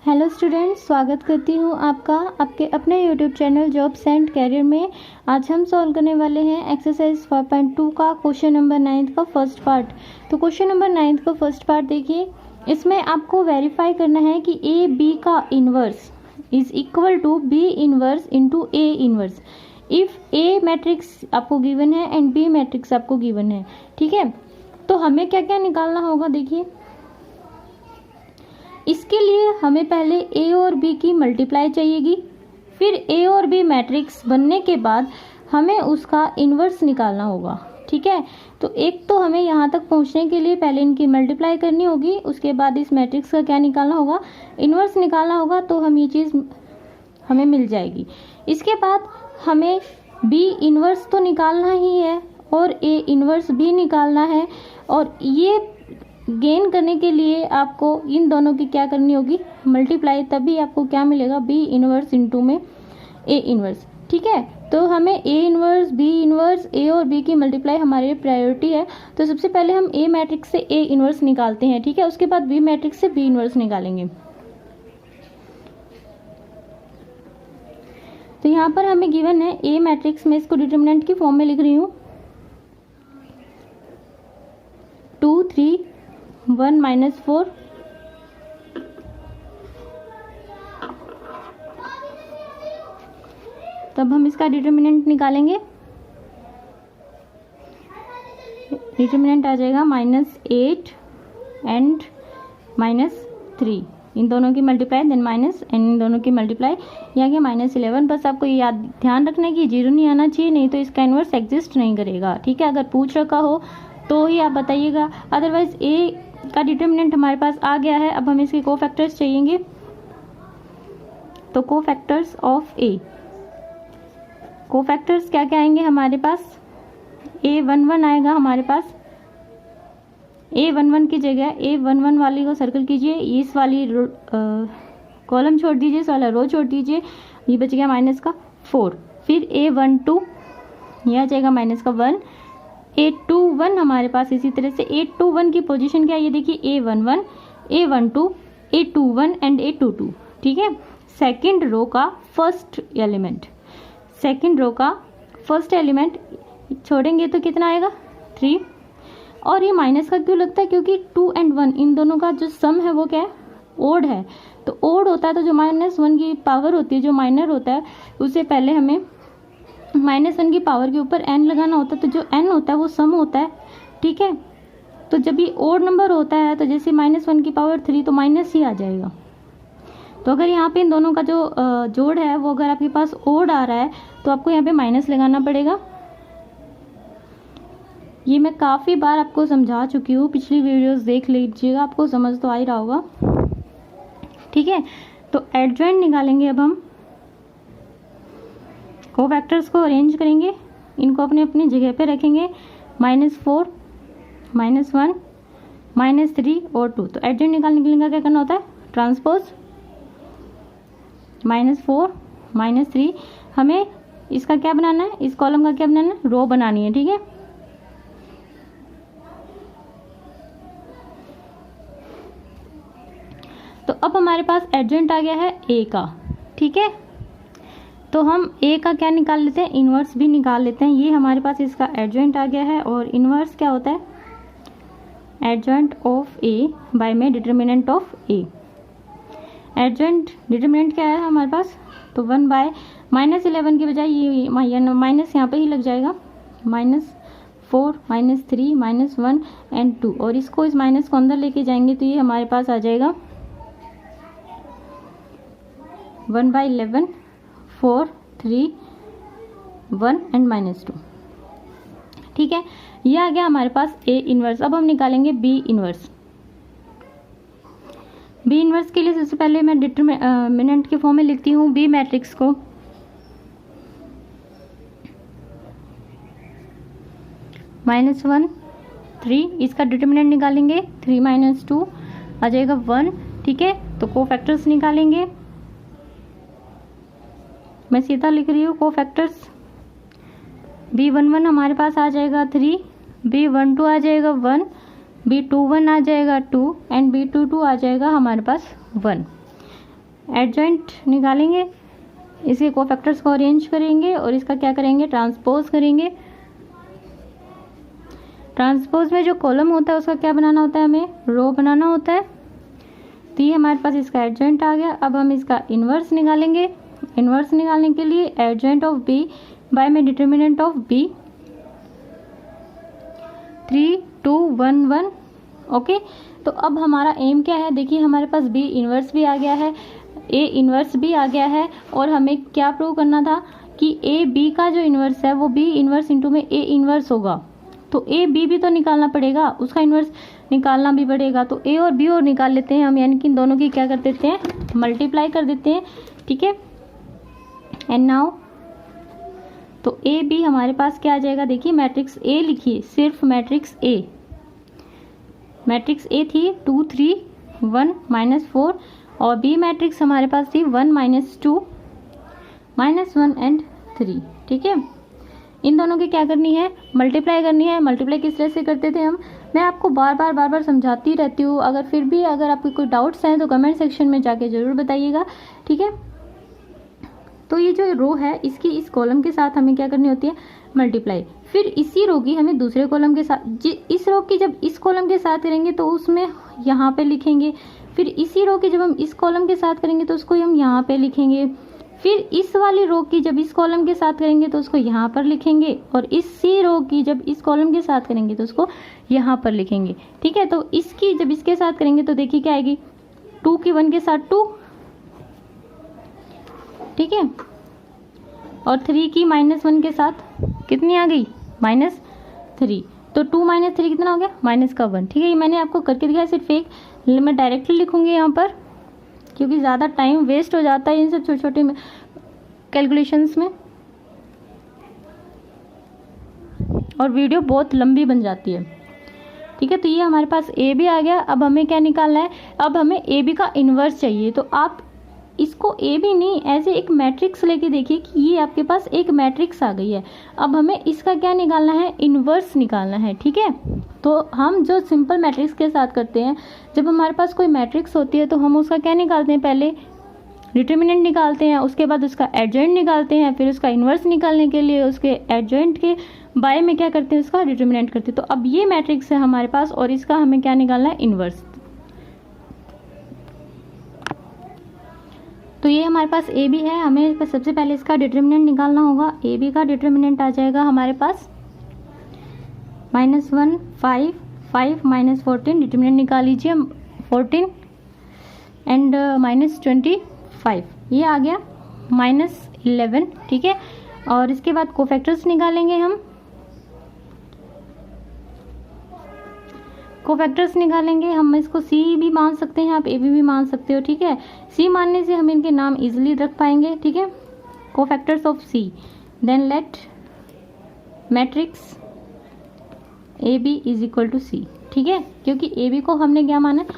Hello students, स्वागत करती हूँ आपका आपके अपने YouTube channel jobs and career में। आज हम सॉल्व करने वाले हैं एक्सरसाइज 5.2 का क्वेश्चन नंबर 9 का फर्स्ट पार्ट। तो क्वेश्चन नंबर 9 का फर्स्ट पार्ट देखिए, इसमें आपको वेरीफाई करना है कि ए बी का inverse is equal to B inverse into A inverse if A matrix आपको गिवन है एंड बी मैट्रिक्स आपको गिवन है। ठीक है, तो हमें क्या क्या निकालना होगा देखिए। इसके लिए हमें पहले ए और बी की मल्टीप्लाई चाहिएगी, फिर ए और बी मैट्रिक्स बनने के बाद हमें उसका इन्वर्स निकालना होगा। ठीक है, तो एक तो हमें यहाँ तक पहुँचने के लिए पहले इनकी मल्टीप्लाई करनी होगी, उसके बाद इस मैट्रिक्स का क्या निकालना होगा, इन्वर्स निकालना होगा। तो हम ये चीज़ हमें मिल जाएगी। इसके बाद हमें बी इन्वर्स तो निकालना ही है और ए इन्वर्स भी निकालना है, और ये गेन करने के लिए आपको इन दोनों की क्या करनी होगी, मल्टीप्लाई, तभी आपको क्या मिलेगा, बी इनवर्स इंटू में ए इनवर्स। ठीक है, तो हमें ए इनवर्स, बी इनवर्स, ए और बी की मल्टीप्लाई हमारे प्रायोरिटी है। तो सबसे पहले हम ए मैट्रिक्स से ए इनवर्स निकालते हैं। ठीक है, उसके बाद बी मैट्रिक्स से बी इनवर्स निकालेंगे। तो यहाँ पर हमें गिवन है ए मैट्रिक्स में, इसको डिटरमिनेंट की फॉर्म में लिख रही हूँ, 2 3 1 -4। तब हम इसका डिटरमिनेंट निकालेंगे। डिटरमिनेंट आ जाएगा -8 एंड -3, इन दोनों की मल्टीप्लाई, देन माइनस एंड इन दोनों की मल्टीप्लाई, या कि -11। बस आपको याद ध्यान रखना है कि जीरो नहीं आना चाहिए, नहीं तो इसका इन्वर्स एग्जिस्ट नहीं करेगा। ठीक है, अगर पूछ रखा हो तो ही आप बताइएगा, अदरवाइज ए का डिटरमिनेंट हमारे पास आ गया है। अब हमें इसके कोफैक्टर्स चाहिएंगे। तो कोफैक्टर्स ऑफ ए, कोफैक्टर्स क्या क्या आएंगे हमारे पास, A11 आएगा हमारे पास। A11 की जगह A11 वाली को सर्कल कीजिए, इस वाली कॉलम छोड़ दीजिए, इस वाला रो छोड़ दीजिए, ये बच गया -4। फिर A12 यह आ जाएगा -1। A21 हमारे पास इसी तरह से, A21 की पोजीशन क्या है ये देखिए, A11, A12, A21 and A22। ठीक है, सेकंड रो का फर्स्ट एलिमेंट, सेकंड रो का फर्स्ट एलिमेंट छोड़ेंगे तो कितना आएगा, 3। और ये माइनस का क्यों लगता है, क्योंकि 2 और 1 इन दोनों का जो सम है वो क्या है, ओड है। तो ओड होता है तो जो -1 की पावर होती है, जो माइनर होता है, उससे पहले हमें -1 की पावर के ऊपर n लगाना होता है। तो जो n होता है वो सम होता है। ठीक है, तो जब ये ओड नंबर होता है तो जैसे -1 की पावर 3 तो माइनस ही आ जाएगा। तो अगर यहाँ पे इन दोनों का जो जोड़ है वो अगर आपके पास ओड आ रहा है तो आपको यहाँ पे माइनस लगाना पड़ेगा। ये मैं काफ़ी बार आपको समझा चुकी हूँ, पिछली वीडियोस देख लीजिएगा, आपको समझ तो आ ही रहा होगा। ठीक है, तो एडजॉइंट निकालेंगे। अब हम कोफैक्टर्स को अरेंज करेंगे, इनको अपने अपनी जगह पे रखेंगे, -4, -1, -3 और 2। तो एडजॉइंट निकालने के लिए क्या करना होता है, ट्रांसपोज, -4 -3, हमें इसका क्या बनाना है, इस कॉलम का क्या बनाना है, रो बनानी है। ठीक है, तो अब हमारे पास एडजॉइंट आ गया है ए का। ठीक है, तो हम ए का क्या निकाल लेते हैं, इन्वर्स भी निकाल लेते हैं। ये हमारे पास इसका एडजॉइंट आ गया है, और इन्वर्स क्या होता है, एडजॉइंट ऑफ ए बाय में determinant of A. Adjoint determinant क्या है हमारे पास, तो 1 बाय -11 की बजाय ये माइनस यहाँ पे ही लग जाएगा, -4 -3 -1 एंड 2, और इसको इस माइनस को अंदर लेके जाएंगे तो ये हमारे पास आ जाएगा 1/11, 4 3 1 एंड -2। ठीक है, ये आ गया हमारे पास ए इनवर्स। अब हम निकालेंगे बी इनवर्स। बी इनवर्स के लिए सबसे पहले मैं डिटरमिनेंट के फॉर्म में लिखती हूँ बी मैट्रिक्स को। -1 3, इसका डिटरमिनेंट निकालेंगे, 3 - 2 आ जाएगा 1। ठीक है, तो कोफैक्टर्स निकालेंगे, मैं सीधा लिख रही हूँ कोफैक्टर्स। B11 हमारे पास आ जाएगा 3, B12 आ जाएगा 1, B21 आ जाएगा 2 एंड B22 आ जाएगा हमारे पास 1। एडजॉइंट निकालेंगे, इसके कोफैक्टर्स को अरेंज करेंगे और इसका क्या करेंगे, ट्रांसपोज करेंगे। ट्रांसपोज में जो कॉलम होता है उसका क्या बनाना होता है, हमें रो बनाना होता है। तो ये हमारे पास इसका एडजॉइंट आ गया। अब हम इसका इन्वर्स निकालेंगे। इन्वर्स निकालने के लिए एडजॉइंट ऑफ बी बाय में डिटर्मिनेंट ऑफ बी 3 2 1 1। ओके, तो अब हमारा एम क्या है, देखिए हमारे पास बी इन्वर्स भी आ गया है, ए इन्वर्स भी आ गया है, और हमें क्या प्रूव करना था कि ए बी का जो इन्वर्स है वो बी इन्वर्स इंटू में ए इन्वर्स होगा। तो ए बी भी तो निकालना पड़ेगा, उसका इन्वर्स निकालना भी पड़ेगा। तो ए और बी और निकाल लेते हैं हम, यानी कि इन दोनों की क्या कर देते हैं, मल्टीप्लाई कर देते हैं। ठीक है, एंड नाउ तो ए बी हमारे पास क्या आ जाएगा, देखिए मैट्रिक्स ए लिखिए, सिर्फ मैट्रिक्स ए। मैट्रिक्स ए थी 2 3 1 -4 और बी मैट्रिक्स हमारे पास थी 1 -2 -1 एंड 3। ठीक है, इन दोनों की क्या करनी है, मल्टीप्लाई करनी है। मल्टीप्लाई किस तरह से करते थे हम, मैं आपको बार बार समझाती रहती हूँ। अगर फिर भी अगर आपके कोई डाउट्स हैं तो कमेंट सेक्शन में जाके ज़रूर बताइएगा। ठीक है, तो ये जो रो है इसकी इस कॉलम के साथ हमें क्या करनी होती है, मल्टीप्लाई। फिर इसी रो की हमें दूसरे कॉलम के साथ, इस रो की जब इस कॉलम के साथ करेंगे तो उसमें यहाँ पे लिखेंगे। फिर इसी रो की जब हम इस कॉलम के साथ करेंगे तो उसको हम यहाँ पे लिखेंगे। फिर इस वाली रो की जब इस कॉलम के साथ करेंगे तो उसको यहाँ पर लिखेंगे, और इसी रो की जब इस कॉलम के साथ करेंगे तो उसको यहाँ पर लिखेंगे। ठीक है, तो इसकी जब इसके साथ करेंगे तो देखिए क्या आएगी, 2 की 1 के साथ 2। ठीक है, और 3 की -1 के साथ कितनी आ गई, -3। तो 2 - 3 कितना हो गया, -1। ठीक है, ये मैंने आपको करके दिखाया, सिर्फ एक मैं डायरेक्टली लिखूंगी यहाँ पर क्योंकि ज़्यादा टाइम वेस्ट हो जाता है इन सब छोटे छोटे कैलकुलेशंस में, और वीडियो बहुत लंबी बन जाती है। ठीक है, तो ये हमारे पास ए भी आ गया। अब हमें क्या निकालना है, अब हमें ए बी का इन्वर्स चाहिए। तो आप इसको ए बी नहीं, ऐसे एक मैट्रिक्स लेके देखिए कि ये आपके पास एक मैट्रिक्स आ गई है। अब हमें इसका क्या निकालना है, इन्वर्स निकालना है। ठीक है, तो हम जो सिंपल मैट्रिक्स के साथ करते हैं, जब हमारे पास कोई मैट्रिक्स होती है तो हम उसका क्या निकालते हैं, पहले डिटर्मिनेंट निकालते हैं, उसके बाद उसका एडजॉइंट निकालते हैं, फिर उसका इन्वर्स निकालने के लिए उसके एडजॉइंट के बाय में क्या करते हैं, उसका डिटर्मिनेंट करते हैं। तो अब ये मैट्रिक्स है हमारे पास और इसका हमें क्या निकालना है, इन्वर्स। तो ये हमारे पास ए बी है, हमें सबसे पहले इसका डिटर्मिनेंट निकालना होगा। ए बी का डिटर्मिनेंट आ जाएगा हमारे पास -1 5 5 -14, डिटर्मिनेंट निकाल लीजिए 14 एंड -25, ये आ गया -11। ठीक है, और इसके बाद कोफैक्टर्स निकालेंगे हम, कोफैक्टर्स निकालेंगे हम। इसको सी भी मान सकते हैं आप, ए बी भी मान सकते हो। ठीक है, सी मानने से हम इनके नाम इजीली रख पाएंगे। ठीक है, cofactors of C, then let matrix A B is equal to C. ठीक है, क्योंकि ए बी को हमने क्या माना है,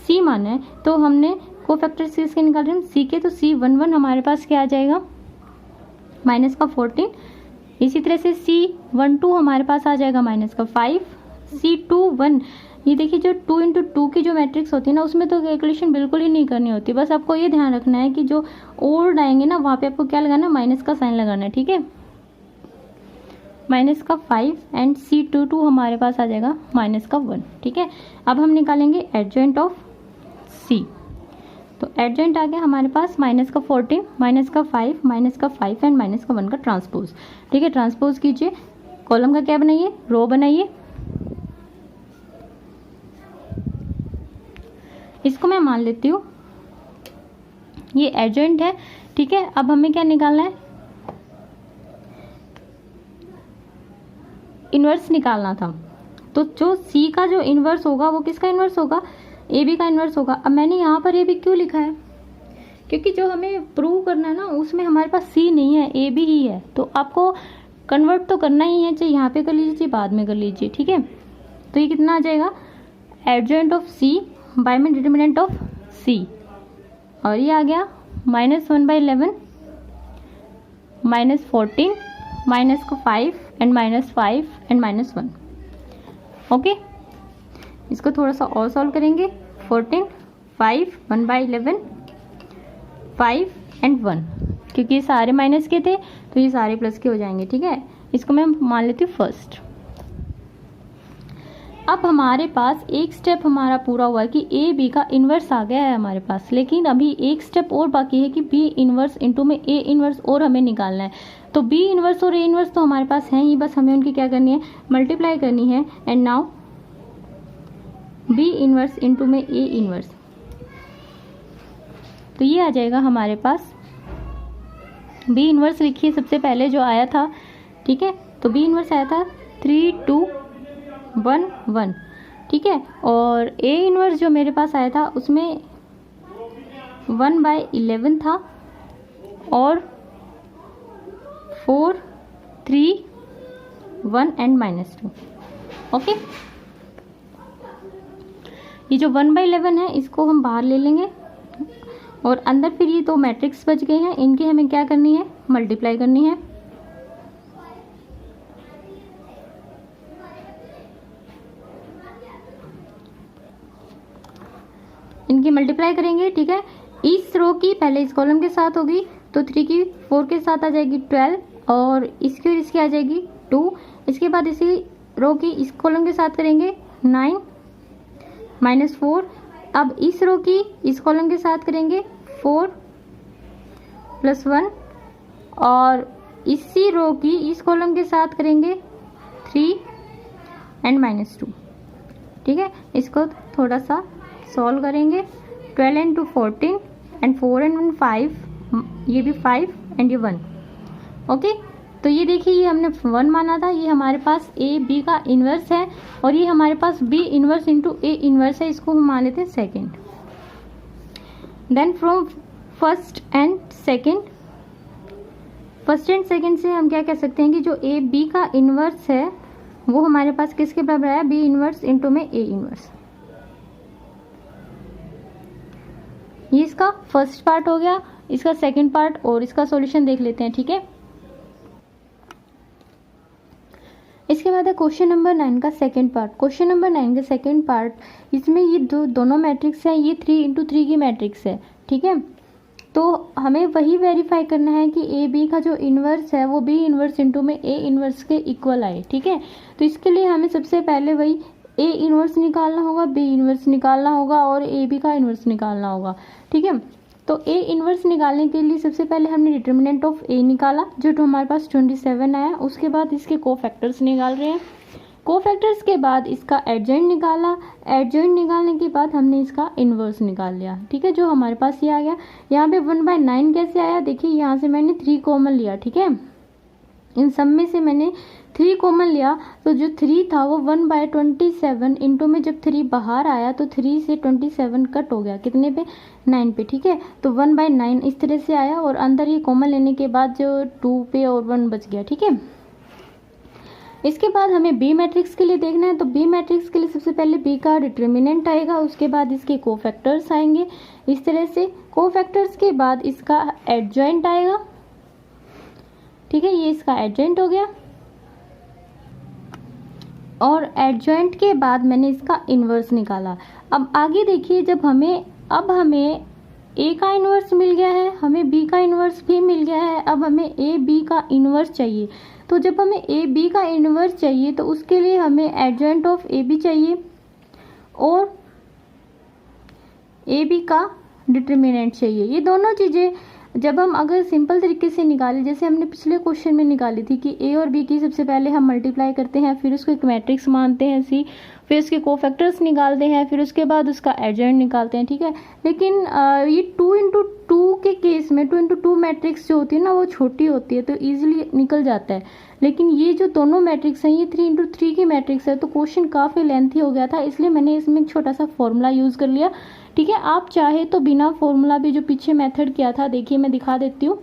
सी माना है, तो हमने कोफैक्टर्स इसके निकाल रहे हैं सी के। तो C11 हमारे पास क्या आ जाएगा, -14। इसी तरह से C12 हमारे पास आ जाएगा -5। C21, ये देखिए जो 2 × 2 की जो मैट्रिक्स होती है ना, उसमें तो कैलकुलेशन बिल्कुल ही नहीं करनी होती। बस आपको ये ध्यान रखना है कि जो ओड आएंगे ना वहाँ पे आपको क्या लगाना है, माइनस का साइन लगाना है। ठीक है, -5 एंड C22 हमारे पास आ जाएगा -1। ठीक है, अब हम निकालेंगे एडजॉइंट ऑफ C। तो एडजॉइंट आ गया हमारे पास -14 -5 -5 एंड -1 का ट्रांसपोज। ठीक है, ट्रांसपोज कीजिए, कॉलम का क्या बनाइए, रो बनाइए। इसको मैं मान लेती हूँ ये एडजॉइंट है। ठीक है, अब हमें क्या निकालना है, इन्वर्स निकालना था। तो जो सी का जो इन्वर्स होगा वो किसका इन्वर्स होगा, ए बी का इन्वर्स होगा। अब मैंने यहाँ पर ए बी क्यों लिखा है, क्योंकि जो हमें प्रूव करना है ना उसमें हमारे पास सी नहीं है, ए बी ही है। तो आपको कन्वर्ट तो करना ही है, चाहे यहाँ पे कर लीजिए बाद में कर लीजिए। ठीक है, तो ये कितना आ जाएगा, एडजॉइंट ऑफ सी बाय में डिटर्मिनेंट ऑफ सी, और ये आ गया -1/11 -14 -5 एंड -5 एंड -1। ओके, इसको थोड़ा सा और सॉल्व करेंगे। 14 5 1/11 5 एंड 1, क्योंकि ये सारे माइनस के थे तो ये सारे प्लस के हो जाएंगे। ठीक है, इसको मैं मान लेती हूँ फर्स्ट। अब हमारे पास एक स्टेप हमारा पूरा हुआ है कि ए बी का इन्वर्स आ गया है हमारे पास, लेकिन अभी एक स्टेप और बाकी है कि बी इन्वर्स इंटू में ए इन्वर्स और हमें निकालना है। तो बी इन्वर्स और ए इन्वर्स तो हमारे पास हैं ही, बस हमें उनकी क्या करनी है, मल्टीप्लाई करनी है। And now B inverse into में ए इन्वर्स, तो ये आ जाएगा हमारे पास। बी इन्वर्स लिखिए सबसे पहले जो आया था। ठीक है, तो बी इन्वर्स आया था 3 2 1 1। ठीक है, और ए इन्वर्स जो मेरे पास आया था उसमें 1/11 था और 4 3 1 एंड -2। ओके, ये जो 1/11 है इसको हम बाहर ले लेंगे और अंदर फिर ये दो मैट्रिक्स बच गए हैं, इनकी हमें क्या करनी है, मल्टीप्लाई करनी है। इनकी मल्टीप्लाई करेंगे। ठीक है, इस रो की पहले इस कॉलम के साथ होगी तो 3 की 4 के साथ आ जाएगी 12 और इसकी और इसकी आ जाएगी 2। इसके बाद इसी रो की इस कॉलम के साथ करेंगे 9 -4। अब इस रो की इस कॉलम के साथ करेंगे 4 + 1 और इसी रो की इस कॉलम के साथ करेंगे 3 एंड -2। ठीक है, इसको थोड़ा सा सॉल्व करेंगे। 12 एंड 2 14 एंड 4 एंड 1 5, ये भी 5 एंड ये 1। ओके, तो ये देखिए ये हमने 1 माना था, ये हमारे पास ए बी का इन्वर्स है और ये हमारे पास B inverse into A inverse है, इसको हम मान लेते हैं second. Then from first and second, first and second से हम क्या कह सकते हैं कि जो ए बी का इन्वर्स है वो हमारे पास किसके बराबर है, बी इन्वर्स इंटू में ए इन्वर्स। ये इसका फर्स्ट पार्ट हो गया, इसका सेकंड पार्ट और इसका सॉल्यूशन देख लेते हैं। ठीक है, इसके बाद है क्वेश्चन नंबर 9 का सेकंड पार्ट। क्वेश्चन नंबर 9 का सेकंड पार्ट, इसमें ये दोनों मैट्रिक्स हैं, ये 3 × 3 की मैट्रिक्स है। ठीक है, तो हमें वही वेरीफाई करना है कि ए बी का जो इन्वर्स है वो बी इन्वर्स इंटू में ए इन्वर्स के इक्वल आए। ठीक है, तो इसके लिए हमें सबसे पहले वही ए इन्वर्स निकालना होगा, बी इन्वर्स निकालना होगा और ए बी का इन्वर्स निकालना होगा। ठीक है, तो ए इन्वर्स निकालने के लिए सबसे पहले हमने डिटर्मिनेंट ऑफ ए निकाला जो तो हमारे पास 27 आया। उसके बाद इसके कोफैक्टर्स निकाल रहे हैं, कोफैक्टर्स के बाद इसका एडजॉइंट निकाला, एडजॉइंट निकालने के बाद हमने इसका इन्वर्स निकाल लिया। ठीक है, जो हमारे पास ये आ गया। यहाँ पे 1/9 कैसे आया, देखिए यहाँ से मैंने 3 कॉमन लिया। ठीक है, इन सब में से मैंने 3 कॉमन लिया, तो जो 3 था वो 1/27 इंटू में जब 3 बाहर आया तो 3 से 27 कट हो गया, कितने पे, 9 पे। ठीक है, तो 1/9 इस तरह से आया और अंदर ये कॉमन लेने के बाद जो 2 पे और 1 बच गया। ठीक है, इसके बाद हमें बी मैट्रिक्स के लिए देखना है, तो बी मैट्रिक्स के लिए सबसे पहले बी का डिटर्मिनेंट आएगा, उसके बाद इसके कोफैक्टर्स आएंगे इस तरह से, कोफैक्टर्स के बाद इसका एडजॉइंट आएगा। ठीक है, ये इसका एडजॉइंट हो गया और एडजॉइंट के बाद मैंने इसका इन्वर्स निकाला। अब आगे देखिए, जब हमें ए का इन्वर्स मिल गया है, हमें बी का इन्वर्स भी मिल गया है, अब हमें ए बी का इन्वर्स चाहिए। तो जब हमें ए बी का इन्वर्स चाहिए तो उसके लिए हमें एडजॉइंट ऑफ ए बी चाहिए और ए बी का डिटर्मिनेंट चाहिए। ये दोनों चीज़ें जब हम अगर सिंपल तरीके से निकालें, जैसे हमने पिछले क्वेश्चन में निकाली थी कि ए और बी की सबसे पहले हम मल्टीप्लाई करते हैं, फिर उसको एक मैट्रिक्स मानते हैं सी, फिर उसके कोफैक्टर्स निकालते हैं, फिर उसके बाद उसका एडजॉइंट निकालते हैं। ठीक है, लेकिन ये 2 × 2 के केस में 2 × 2 मैट्रिक्स जो होती है ना वो छोटी होती है तो ईजिली निकल जाता है, लेकिन ये जो दोनों मैट्रिक्स हैं ये 3 × 3 की मैट्रिक्स है, तो क्वेश्चन काफ़ी लेंथी हो गया था, इसलिए मैंने इसमें एक छोटा सा फॉर्मूला यूज़ कर लिया। ठीक है, आप चाहे तो बिना फॉर्मूला भी जो पीछे मेथड किया था, देखिए मैं दिखा देती हूँ।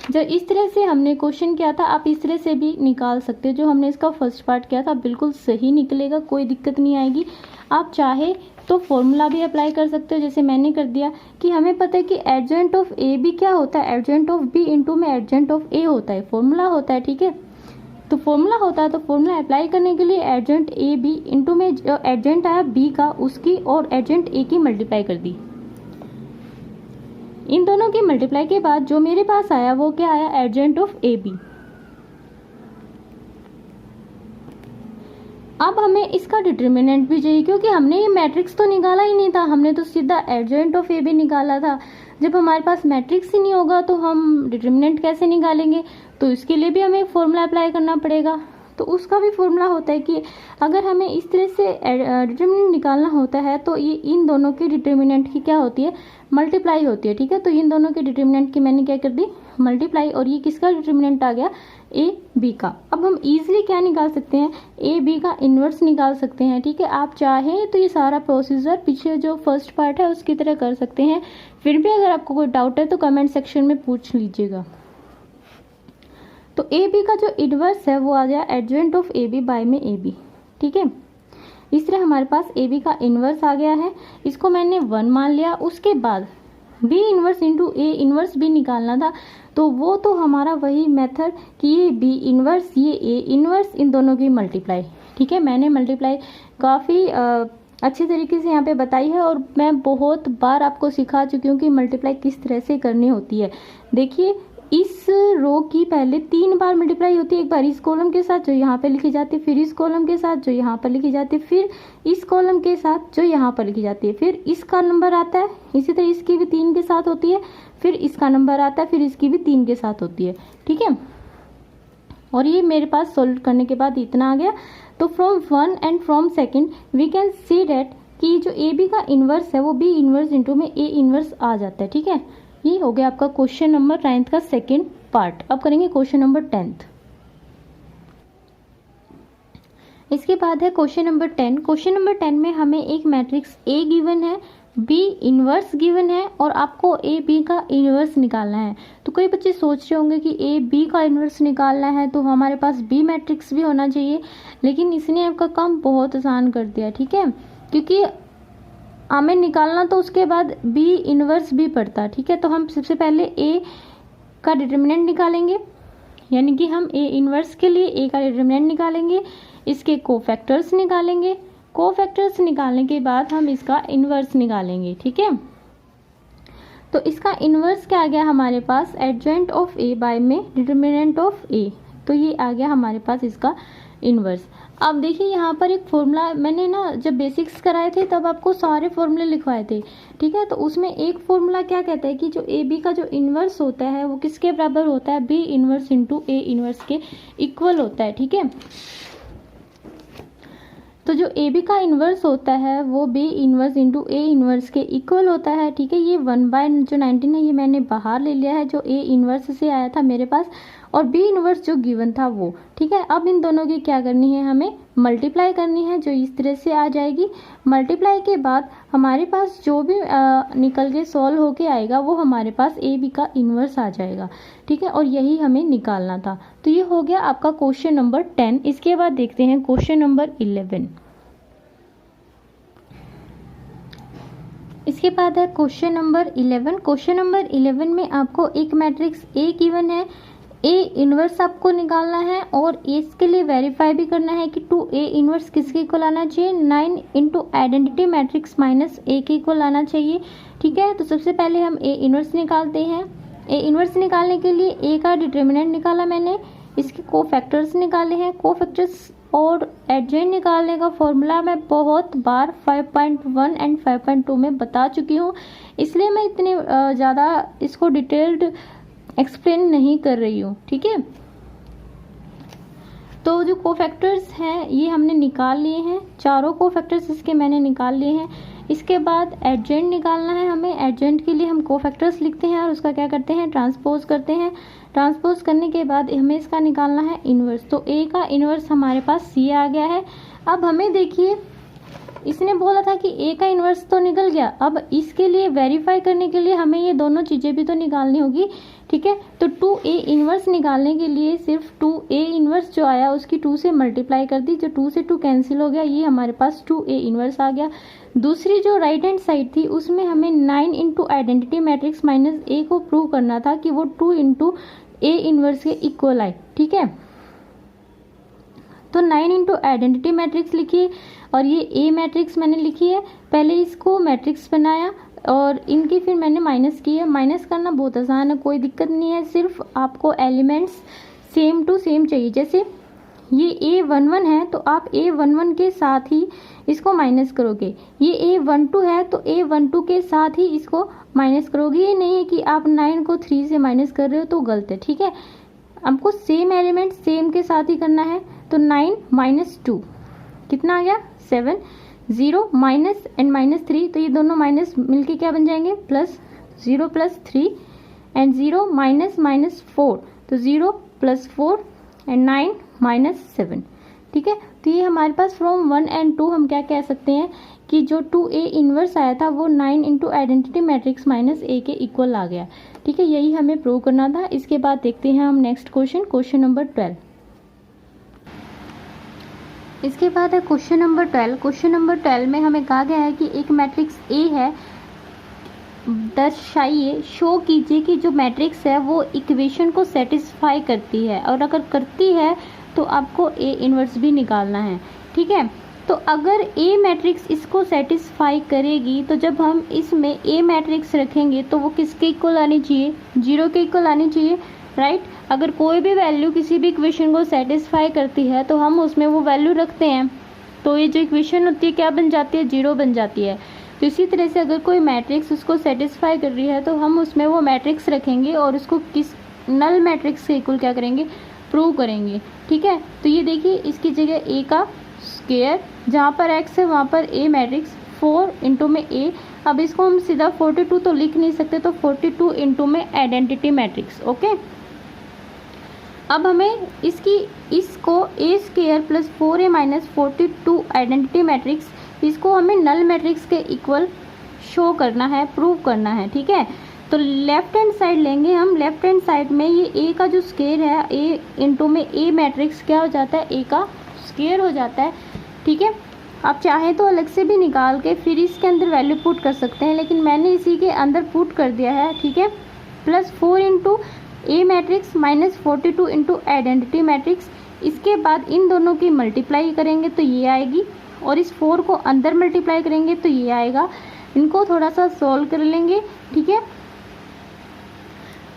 जब इस तरह से हमने क्वेश्चन किया था, आप इस तरह से भी निकाल सकते हो। जो हमने इसका फर्स्ट पार्ट किया था बिल्कुल सही निकलेगा, कोई दिक्कत नहीं आएगी। आप चाहे तो फॉर्मूला भी अप्लाई कर सकते हो, जैसे मैंने कर दिया कि हमें पता है कि एडजॉइंट ऑफ ए बी क्या होता है, एडजॉइंट ऑफ बी इंटू में एडजॉइंट ऑफ ए होता है, फॉर्मूला होता है। ठीक है, तो फॉर्मूला होता है, तो फॉर्मूला अप्लाई करने के लिए एडजेंट ए बी इंटू में जो एडजेंट आया बी का उसकी और एडजेंट ए की मल्टीप्लाई कर दी। इन दोनों की मल्टीप्लाई के बाद जो मेरे पास आया वो क्या आया, एडजेंट ऑफ ए बी। अब हमें इसका डिटर्मिनेंट भी चाहिए, क्योंकि हमने ये मैट्रिक्स तो निकाला ही नहीं था, हमने तो सीधा एडजेंट ऑफ ए बी निकाला था। जब हमारे पास मैट्रिक्स ही नहीं होगा तो हम डिटर्मिनेंट कैसे निकालेंगे, तो इसके लिए भी हमें एक फॉर्मूला अप्लाई करना पड़ेगा। तो उसका भी फॉर्मूला होता है कि अगर हमें इस तरह से डिटर्मिनेंट निकालना होता है तो ये इन दोनों की डिटर्मिनेंट की क्या होती है, मल्टीप्लाई होती है। ठीक है, तो इन दोनों के डिटर्मिनेंट की मैंने क्या कर दी, मल्टीप्लाई, और ये किसका डिटर्मिनेंट आ गया, ए बी का। अब हम इजीली क्या निकाल सकते हैं, ए बी का इन्वर्स निकाल सकते हैं। ठीक है, आप चाहें तो ये सारा प्रोसीजर पीछे जो फर्स्ट पार्ट है उसकी तरह कर सकते हैं। फिर भी अगर आपको कोई डाउट है तो कमेंट सेक्शन में पूछ लीजिएगा। तो ए बी का जो इन्वर्स है वो आ गया adjoint of A B by में ए बी। ठीक है, इस तरह हमारे पास ए बी का इन्वर्स आ गया है, इसको मैंने 1 मान लिया। उसके बाद B inverse into A inverse भी निकालना था, तो वो तो हमारा वही मेथड कि ये बी इन्वर्स ये ए इन्वर्स, इन दोनों की मल्टीप्लाई। ठीक है, मैंने मल्टीप्लाई काफ़ी अच्छी तरीके से यहाँ पे बताई है और मैं बहुत बार आपको सिखा चुकी हूँ कि मल्टीप्लाई किस तरह से करनी होती है। देखिए, इस रो की पहले 3 बार मल्टीप्लाई होती है, एक बार इस कॉलम के साथ जो यहाँ पे लिखी जाती है, फिर इस कॉलम के साथ जो यहाँ पर लिखी जाती है, फिर इस कॉलम के साथ जो यहाँ पर लिखी जाती है, फिर इसका नंबर आता है, इसी तरह इसकी भी 3 के साथ होती है, फिर इसका नंबर आता है, फिर इसकी भी 3 के साथ होती है। ठीक है, और ये मेरे पास सोल्व करने के बाद इतना आ गया। तो from 1 and from second we can see that कि जो ए बी का इन्वर्स है वो बी इन्वर्स इंटू में ए इन्वर्स आ जाता है। ठीक है, ये हो गया आपका क्वेश्चन नंबर 9th का सेकेंड पार्ट। अब करेंगे क्वेश्चन नंबर 10th। इसके बाद है क्वेश्चन नंबर 10। क्वेश्चन नंबर 10 में हमें एक मैट्रिक्स ए गिवन है, बी इन्वर्स गिवन है और आपको ए बी का इन्वर्स निकालना है। तो कई बच्चे सोच रहे होंगे कि ए बी का इन्वर्स निकालना है तो हमारे पास बी मैट्रिक्स भी होना चाहिए, लेकिन इसने आपका काम बहुत आसान कर दिया। ठीक है, क्योंकि हमें निकालना तो उसके बाद बी इन्वर्स भी पड़ता। ठीक है, तो हम सबसे पहले ए का डिटर्मिनेंट निकालेंगे, यानी कि हम ए इन्वर्स के लिए ए का डिटर्मिनेंट निकालेंगे, इसके कोफैक्टर्स निकालेंगे, कोफैक्टर्स निकालने के बाद हम इसका इन्वर्स निकालेंगे। ठीक है, तो इसका इन्वर्स क्या आ गया हमारे पास, एडजेंट ऑफ ए बाय में डिटर्मिनेंट ऑफ ए, तो ये आ गया हमारे पास इसका इन्वर्स। अब देखिए यहाँ पर एक फॉर्मूला मैंने ना जब बेसिक्स कराए थे तब आपको सारे फॉर्मूले लिखवाए थे। ठीक है, तो उसमें एक फॉर्मूला क्या कहता है कि जो ए बी का जो इन्वर्स होता है वो किसके बराबर होता है, B inverse into A inverse के इक्वल होता है। ठीक है, तो जो ए बी का इन्वर्स होता है वो B inverse into A inverse के इक्वल होता है। ठीक है, ये 1/19 है, ये मैंने बाहर ले लिया है जो ए इन्वर्स से आया था मेरे पास, और बी इन्वर्स जो गिवन था वो। ठीक है, अब इन दोनों की क्या करनी है, हमें मल्टीप्लाई करनी है, जो इस तरह से आ जाएगी। मल्टीप्लाई के बाद हमारे पास जो भी निकल के सॉल्व होके आएगा वो हमारे पास ए बी का इन्वर्स आ जाएगा। ठीक है, और यही हमें निकालना था। तो ये हो गया आपका क्वेश्चन नंबर 10। इसके बाद देखते हैं क्वेश्चन नंबर 11। इसके बाद है क्वेश्चन नंबर 11। क्वेश्चन नंबर 11 में आपको एक मैट्रिक्स ए गिवन है, ए इन्वर्स आपको निकालना है और इसके लिए वेरीफाई भी करना है कि 2a इन्वर्स किसके इक्वल आना चाहिए, 9 इंटू आइडेंटिटी मैट्रिक्स माइनस ए के इक्वल आना चाहिए। ठीक है, तो सबसे पहले हम ए इन्वर्स निकालते हैं। ए इन्वर्स निकालने के लिए ए का डिटर्मिनेंट निकाला मैंने, इसके कोफैक्टर्स निकाले हैं। कोफैक्टर्स और एडजेंट निकालने का फॉर्मूला मैं बहुत बार 5.1 एंड 5.2 में बता चुकी हूँ, इसलिए मैं इतनी ज़्यादा इसको डिटेल्ड एक्सप्लेन नहीं कर रही हूँ। ठीक है, तो जो कोफैक्टर्स हैं ये हमने निकाल लिए हैं, चारों कोफैक्टर्स इसके मैंने निकाल लिए हैं। इसके बाद एडजेंट निकालना है हमें। एडजेंट के लिए हम कोफैक्टर्स लिखते हैं और उसका क्या करते हैं, ट्रांसपोज करते हैं। ट्रांसपोज करने के बाद हमें इसका निकालना है इन्वर्स। तो ए का इन्वर्स हमारे पास सी आ गया है। अब हमें देखिए, इसने बोला था कि ए का इन्वर्स तो निकल गया, अब इसके लिए वेरीफाई करने के लिए हमें ये दोनों चीज़ें भी तो निकालनी होगी। ठीक है, तो 2a इन्वर्स निकालने के लिए सिर्फ 2a इन्वर्स जो आया उसकी 2 से मल्टीप्लाई कर दी, जो 2 से 2 कैंसिल हो गया, ये हमारे पास 2a इन्वर्स आ गया। दूसरी जो राइट हैंड साइड थी उसमें हमें 9 इंटू आइडेंटिटी मैट्रिक्स माइनस ए को प्रूव करना था कि वो 2 इंटू ए इन्वर्स के इक्वल आए। ठीक है, तो 9 इंटू आइडेंटिटी मैट्रिक्स लिखिए और ये ए मैट्रिक्स मैंने लिखी है। पहले इसको मैट्रिक्स बनाया और इनकी फिर मैंने माइनस की है। माइनस करना बहुत आसान है, कोई दिक्कत नहीं है, सिर्फ आपको एलिमेंट्स सेम टू सेम चाहिए। जैसे ये A11 है तो आप A11 के साथ ही इसको माइनस करोगे, ये A12 है तो A12 के साथ ही इसको माइनस करोगे। ये नहीं है कि आप 9 को 3 से माइनस कर रहे हो तो गलत है, ठीक है। हमको सेम एलिमेंट सेम के साथ ही करना है। तो 9 माइनस 2 कितना आ गया 7, 0 माइनस एंड माइनस 3, तो ये दोनों माइनस मिलके क्या बन जाएंगे plus, 0 plus 3 and 0 minus minus 4, तो 0 प्लस 4 एंड 9 माइनस 7, ठीक है। तो ये हमारे पास फ्रॉम 1 एंड 2 हम क्या कह सकते हैं कि जो 2A इनवर्स आया था वो 9 into identity matrix minus A के इक्वल आ गया, ठीक है। यही हमें प्रूव करना था। इसके बाद देखते हैं हम नेक्स्ट क्वेश्चन, क्वेश्चन नंबर 12। इसके बाद है क्वेश्चन नंबर 12। क्वेश्चन नंबर 12 में हमें कहा गया है कि एक मैट्रिक्स A है, दर्शाइए, शो कीजिए कि जो मैट्रिक्स है वो इक्वेशन को सेटिस्फाई करती है, और अगर करती है तो आपको A इनवर्स भी निकालना है, ठीक है। तो अगर A मैट्रिक्स इसको सेटिस्फाई करेगी तो जब हम इसमें A मैट्रिक्स रखेंगे तो वो किसके इक्वल आनी चाहिए, 0 के इक्वल आनी चाहिए, राइट। अगर कोई भी वैल्यू किसी भी इक्वेशन को सेटिस्फाई करती है तो हम उसमें वो वैल्यू रखते हैं, तो ये जो इक्वेशन होती है क्या बन जाती है, 0 बन जाती है। तो इसी तरह से अगर कोई मैट्रिक्स उसको सेटिस्फाई कर रही है तो हम उसमें वो मैट्रिक्स रखेंगे और उसको किस नल मैट्रिक्स के इक्वल क्या करेंगे, प्रूव करेंगे, ठीक है। तो ये देखिए इसकी जगह A का स्क्वायर, जहाँ पर x है वहाँ पर A मैट्रिक्स, 4 इंटू में A। अब इसको हम सीधा 42 तो लिख नहीं सकते, तो 42 इंटू में आइडेंटिटी मैट्रिक्स, ओके। अब हमें इसको A square plus 4A minus 42 identity matrix, इसको हमें नल मैट्रिक्स के इक्वल शो करना है, प्रूव करना है, ठीक है। तो लेफ्ट हैंड साइड लेंगे हम। लेफ्ट हैंड साइड में ये A का जो स्क्वायर है, A इंटू में A मैट्रिक्स क्या हो जाता है, A का स्क्वायर हो जाता है, ठीक है। आप चाहें तो अलग से भी निकाल के फिर इसके अंदर वैल्यू पुट कर सकते हैं, लेकिन मैंने इसी के अंदर पुट कर दिया है, ठीक है। Plus 4 into A matrix minus 42 into identity matrix. इसके बाद इन दोनों की मल्टीप्लाई करेंगे तो ये आएगी, और इस 4 को अंदर मल्टीप्लाई करेंगे तो ये आएगा। इनको थोड़ा सा सॉल्व कर लेंगे, ठीक है।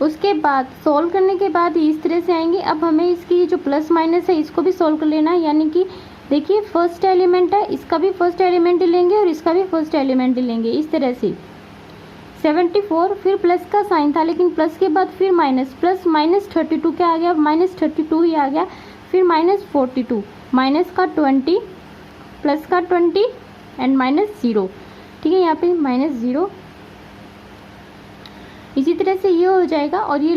उसके बाद सॉल्व करने के बाद इस तरह से आएंगे। अब हमें इसकी जो प्लस माइनस है इसको भी सॉल्व कर लेना है, यानी कि देखिए फर्स्ट एलिमेंट है, इसका भी फर्स्ट एलिमेंट ही लेंगे और इसका भी फर्स्ट एलिमेंट ही लेंगे, इस तरह से 74, फिर प्लस का साइन था लेकिन प्लस के बाद फिर माइनस, प्लस माइनस 32 क्या आ गया, माइनस 32 ही आ गया। फिर माइनस 42, माइनस का 20, प्लस का 20 एंड माइनस 0, ठीक है। यहाँ पे माइनस 0, इसी तरह से ये हो जाएगा और ये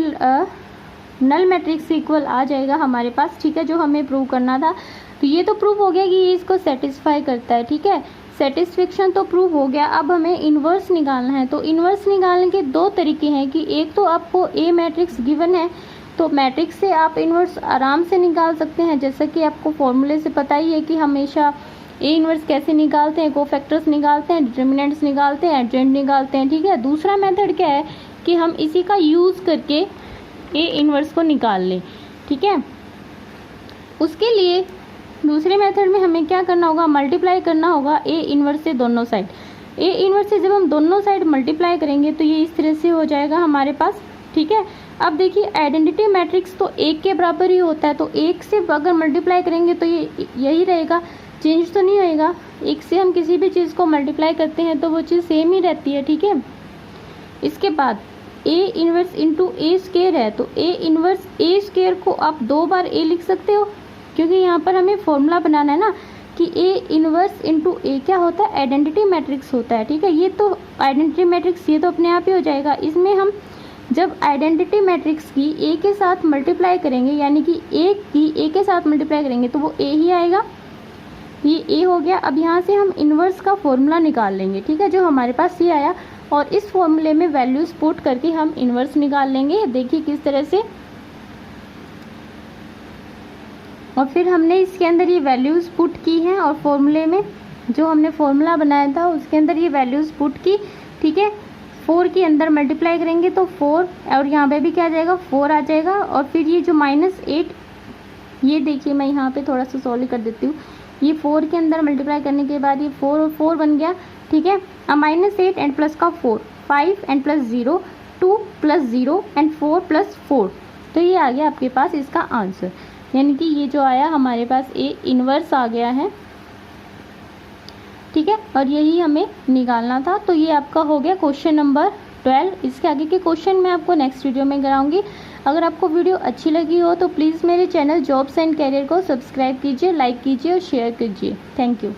नल मैट्रिक्स इक्वल आ जाएगा हमारे पास, ठीक है, जो हमें प्रूव करना था। तो ये तो प्रूव हो गया कि ये इसको सेटिस्फाई करता है, ठीक है। सेटिस्फेक्शन तो प्रूव हो गया। अब हमें इन्वर्स निकालना है। तो इन्वर्स निकालने के दो तरीके हैं कि एक तो आपको A मैट्रिक्स गिवन है तो मैट्रिक्स से आप इन्वर्स आराम से निकाल सकते हैं, जैसा कि आपको फॉर्मूले से पता ही है कि हमेशा A इन्वर्स कैसे निकालते हैं, कोफैक्टर्स निकालते हैं, डिटर्मिनेंट्स निकालते हैं, एडजेंट निकालते हैं, ठीक है। दूसरा मेथड क्या है कि हम इसी का यूज़ करके A इन्वर्स को निकाल लें, ठीक है। उसके लिए दूसरे मेथड में हमें क्या करना होगा, मल्टीप्लाई करना होगा A इन्वर्स से दोनों साइड। A इन्वर्स से जब हम दोनों साइड मल्टीप्लाई करेंगे तो ये इस तरह से हो जाएगा हमारे पास, ठीक है। अब देखिए आइडेंटिटी मैट्रिक्स तो 1 के बराबर ही होता है, तो 1 से अगर मल्टीप्लाई करेंगे तो ये यही रहेगा, चेंज तो नहीं होएगा। 1 से हम किसी भी चीज़ को मल्टीप्लाई करते हैं तो वो चीज़ सेम ही रहती है, ठीक है। इसके बाद A inverse into A square है, तो A इन्वर्स A स्क्वायर को आप 2 बार A लिख सकते हो, क्योंकि यहाँ पर हमें फॉर्मूला बनाना है ना कि A इन्वर्स इंटू A क्या होता है, आइडेंटिटी मैट्रिक्स होता है, ठीक है। ये तो आइडेंटिटी मैट्रिक्स ये तो अपने आप ही हो जाएगा। इसमें हम जब आइडेंटिटी मैट्रिक्स की A के साथ मल्टीप्लाई करेंगे, यानी कि A की A के साथ मल्टीप्लाई करेंगे तो वो A ही आएगा, ये A हो गया। अब यहाँ से हम इन्वर्स का फॉर्मूला निकाल लेंगे, ठीक है, जो हमारे पास ये आया, और इस फॉर्मूले में वैल्यूज पुट करके हम इन्वर्स निकाल लेंगे। देखिए किस तरह से, और फिर हमने इसके अंदर ये वैल्यूज पुट की हैं और फॉर्मूले में जो हमने फॉर्मूला बनाया था उसके अंदर ये वैल्यूज पुट की, ठीक है। 4 के अंदर मल्टीप्लाई करेंगे तो 4, और यहाँ पे भी क्या आ जाएगा, 4 आ जाएगा। और फिर ये जो -8 ये देखिए मैं यहाँ पे थोड़ा सा सॉल्व कर देती हूँ। ये 4 के अंदर मल्टीप्लाई करने के बाद ये 4 और 4 बन गया, ठीक है। अब -8 एंड प्लस का 4, 5 and plus 0, 2 plus 0 and 4 plus 4। तो ये आ गया आपके पास इसका आंसर, यानी कि ये जो आया हमारे पास ए इनवर्स आ गया है, ठीक है। और यही हमें निकालना था। तो ये आपका हो गया क्वेश्चन नंबर 12। इसके आगे के क्वेश्चन मैं आपको नेक्स्ट वीडियो में कराऊंगी। अगर आपको वीडियो अच्छी लगी हो तो प्लीज़ मेरे चैनल जॉब्स एंड कैरियर को सब्सक्राइब कीजिए, लाइक कीजिए और शेयर कीजिए। Thank you.